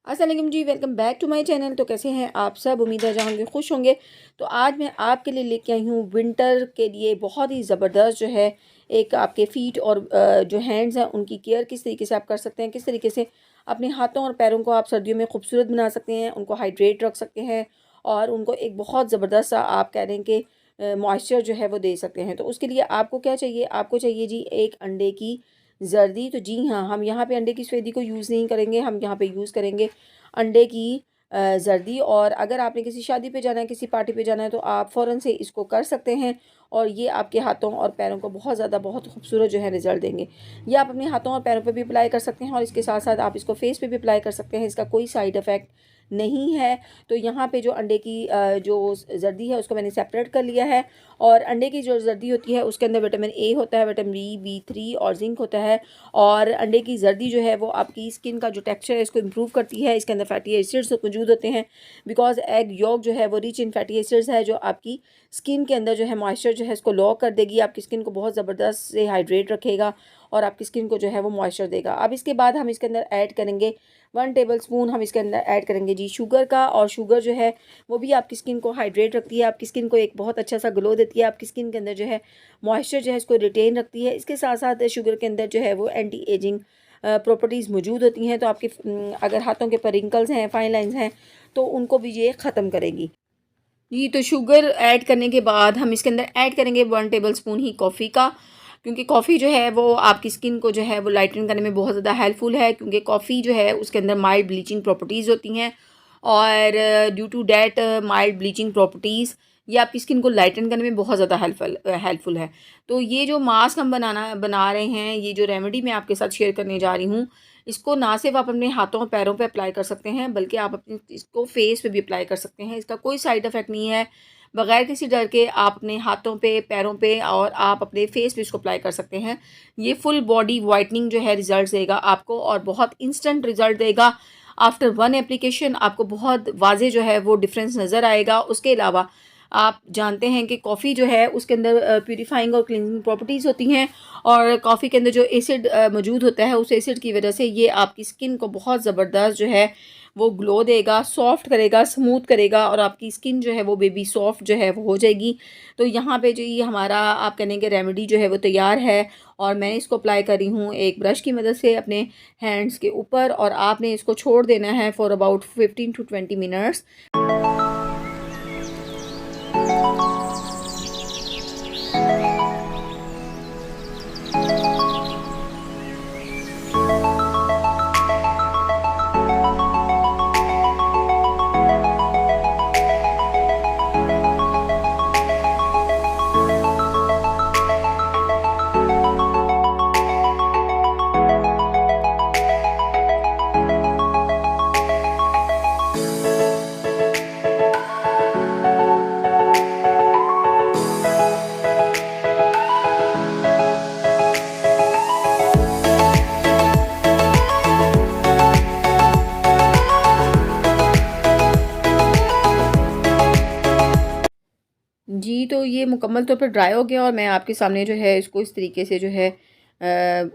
अस्सलाम वालेकुम जी, welcome back to my channel. तो कैसे हैं आप सब? उम्मीद है जहाँ खुश होंगे। तो आज मैं आपके लिए लेके आई हूँ विंटर के लिए बहुत ही ज़बरदस्त जो है एक आपके फ़ीट और जो हैंड्स हैं उनकी केयर किस तरीके से आप कर सकते हैं, किस तरीके से अपने हाथों और पैरों को आप सर्दियों में खूबसूरत बना सकते हैं, उनको हाइड्रेट रख सकते हैं और उनको एक बहुत ज़बरदस्त सा आप कह रहे हैं कि मॉइस्चर जो है वो दे सकते हैं। तो उसके लिए आपको क्या चाहिए? आपको चाहिए जी एक अंडे की जर्दी। तो जी हाँ, हम यहाँ पे अंडे की सफ़ेदी को यूज़ नहीं करेंगे, हम यहाँ पे यूज़ करेंगे अंडे की जर्दी। और अगर आपने किसी शादी पे जाना है, किसी पार्टी पे जाना है, तो आप फ़ौरन से इसको कर सकते हैं और ये आपके हाथों और पैरों को बहुत ज़्यादा बहुत खूबसूरत जो है रिज़ल्ट देंगे। ये आप अपने हाथों और पैरों पे भी अप्लाई कर सकते हैं और इसके साथ साथ आप इसको फेस पे भी अप्लाई कर सकते हैं। इसका कोई साइड इफ़ेक्ट नहीं है। तो यहाँ पे जो अंडे की जो जर्दी है उसको मैंने सेपरेट कर लिया है। और अंडे की जो जर्दी होती है उसके अंदर विटामिन ए होता है, विटामिन B3 और जिंक होता है। और अंडे की जर्दी जो है वो आपकी स्किन का जो टेक्सचर है इसको इम्प्रूव करती है। इसके अंदर फैटी एसिड्स मौजूद होते हैं, बिकॉज एग योक जो है वो रिच इन फैटी एसिड्स है, जो आपकी स्किन के अंदर जो है मॉइस्चर जो है इसको लॉक कर देगी, आपकी स्किन को बहुत ज़बरदस्त से हाइड्रेट रखेगा और आपकी स्किन को जो है वो मॉइस्चर देगा। अब इसके बाद हम इसके अंदर ऐड करेंगे 1 टेबल स्पून हम इसके अंदर ऐड करेंगे जी शुगर का। और शुगर जो है वो भी आपकी स्किन को हाइड्रेट रखती है, आपकी स्किन को एक बहुत अच्छा सा ग्लो देती है, आपकी स्किन के अंदर जो है मॉइस्चर जो है इसको रिटेन रखती है। इसके साथ साथ शुगर के अंदर जो है वो एंटी एजिंग प्रॉपर्टीज़ मौजूद होती हैं। तो आपके अगर हाथों के पर रिंकल्स हैं, फाइन लाइंस हैं, तो उनको भी ये ख़त्म करेगी। जी, तो शुगर ऐड करने के बाद हम इसके अंदर ऐड करेंगे 1 टेबल स्पून ही कॉफ़ी का, क्योंकि कॉफ़ी जो है वो आपकी स्किन को जो है वो लाइटन करने में बहुत ज़्यादा हेल्पफुल है, क्योंकि कॉफ़ी जो है उसके अंदर माइल्ड ब्लीचिंग प्रॉपर्टीज़ होती हैं। और due to that mild bleaching properties ये आपकी स्किन को लाइटन करने में बहुत ज़्यादा हेल्पफुल है। तो ये जो मास्क हम बना रहे हैं, ये जो रेमेडी मैं आपके साथ शेयर करने जा रही हूँ, इसको ना सिर्फ आप अपने हाथों और पैरों पे अप्लाई कर सकते हैं, बल्कि आप अपने इसको फेस पे भी अप्लाई कर सकते हैं। इसका कोई साइड इफ़ेक्ट नहीं है। बगैर किसी डर के आप अपने हाथों पे, पैरों पे और आप अपने फेस पे इसको अप्लाई कर सकते हैं। ये फुल बॉडी वाइटनिंग जो है रिज़ल्ट देगा आपको और बहुत इंस्टेंट रिज़ल्ट देगा। आफ्टर 1 एप्लीकेशन आपको बहुत वाज़े जो है वो डिफरेंस नज़र आएगा। उसके अलावा आप जानते हैं कि कॉफ़ी जो है उसके अंदर प्यूरीफाइंग और क्लींजिंग प्रॉपर्टीज़ होती हैं, और कॉफ़ी के अंदर जो एसिड मौजूद होता है उस एसिड की वजह से ये आपकी स्किन को बहुत ज़बरदस्त जो है वो ग्लो देगा, सॉफ्ट करेगा, स्मूथ करेगा और आपकी स्किन जो है वो बेबी सॉफ्ट जो है वो हो जाएगी। तो यहाँ पे जो ये हमारा आप कहेंगे रेमेडी जो है वो तैयार है और मैं इसको अप्लाई कर रही हूँ एक ब्रश की मदद से अपने हैंड्स के ऊपर, और आपने इसको छोड़ देना है फॉर अबाउट 15 to 20 मिनट्स। जी, तो ये मुकम्मल तौर पर ड्राई हो गया और मैं आपके सामने जो है इसको इस तरीके से जो है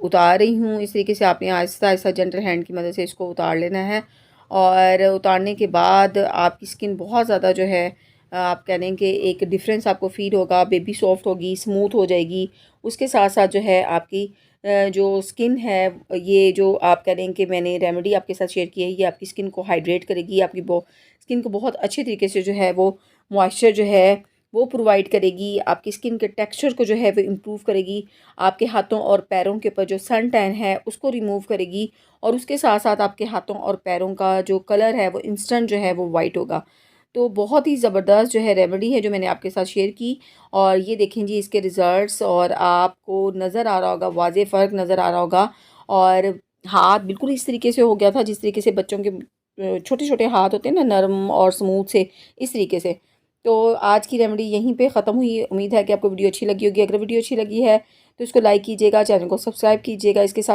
उतार रही हूँ। इस तरीके से आपने आहिस्ता-आहिस्ता जेंटल हैंड की मदद से इसको उतार लेना है। और उतारने के बाद आपकी स्किन बहुत ज़्यादा जो है आप कह लें कि एक डिफ़रेंस आपको फ़ील होगा, बेबी सॉफ्ट होगी, स्मूथ हो जाएगी। उसके साथ-साथ जो है आपकी जो स्किन है, ये जो आप कह लें कि मैंने रेमेडी आपके साथ शेयर की है, ये आपकी स्किन को हाइड्रेट करेगी, आपकी स्किन को बहुत अच्छे तरीके से जो है वो मॉइस्चर जो है वो प्रोवाइड करेगी, आपकी स्किन के टेक्सचर को जो है वो इम्प्रूव करेगी, आपके हाथों और पैरों के ऊपर जो सन टैन है उसको रिमूव करेगी, और उसके साथ साथ आपके हाथों और पैरों का जो कलर है वो इंस्टेंट जो है वो वाइट होगा। तो बहुत ही ज़बरदस्त जो है रेमेडी है जो मैंने आपके साथ शेयर की। और ये देखें जी इसके रिज़ल्ट्स, और आपको नज़र आ रहा होगा, वाज़े फ़र्क नज़र आ रहा होगा। और हाथ बिल्कुल इस तरीके से हो गया था जिस तरीके से बच्चों के छोटे छोटे हाथ होते हैं ना, नरम और स्मूथ से, इस तरीके से। तो आज की रेमेडी यहीं पे ख़त्म हुई। उम्मीद है कि आपको वीडियो अच्छी लगी होगी। अगर वीडियो अच्छी लगी है तो इसको लाइक कीजिएगा, चैनल को सब्सक्राइब कीजिएगा। इसके साथ